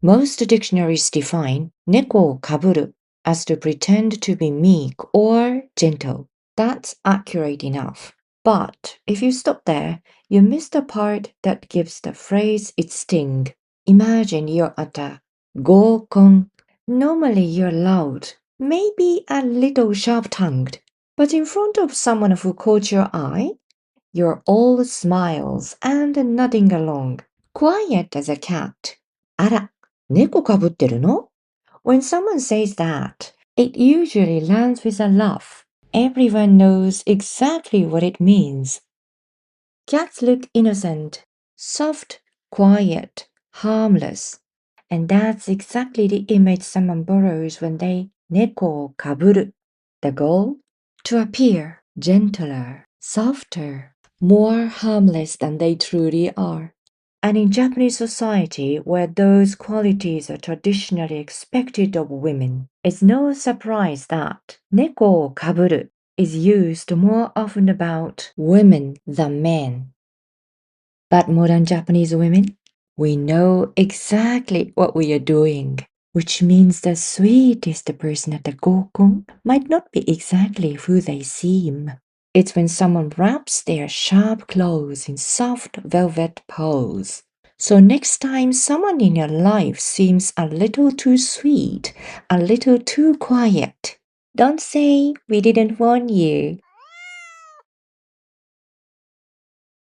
Most dictionaries define 猫をかぶる as to pretend to be meek or gentle. That's accurate enough. But if you stop there, you miss the part that gives the phrase its sting. Imagine you're at a 合コン. Normally you're loud, maybe a little sharp-tongued, but in front of someone who caught your eye, you're all smiles and nodding along, quiet as a cat. あら、猫かぶってるの? When someone says that, it usually lands with a laugh. Everyone knows exactly what it means. Cats look innocent, soft, quiet, harmless. And that's exactly the image someone borrows when they 猫をかぶる. The goal? To appear gentler, softer, more harmless than they truly are. And in Japanese society, where those qualities are traditionally expected of women, it's no surprise that 猫をかぶる is used more often about women than men. But modern Japanese women, we know exactly what we are doing, which means the sweetest person at the gokon might not be exactly who they seem. It's when someone wraps their sharp claws in soft velvet pearls. So next time someone in your life seems a little too sweet, a little too quiet, don't say we didn't warn you.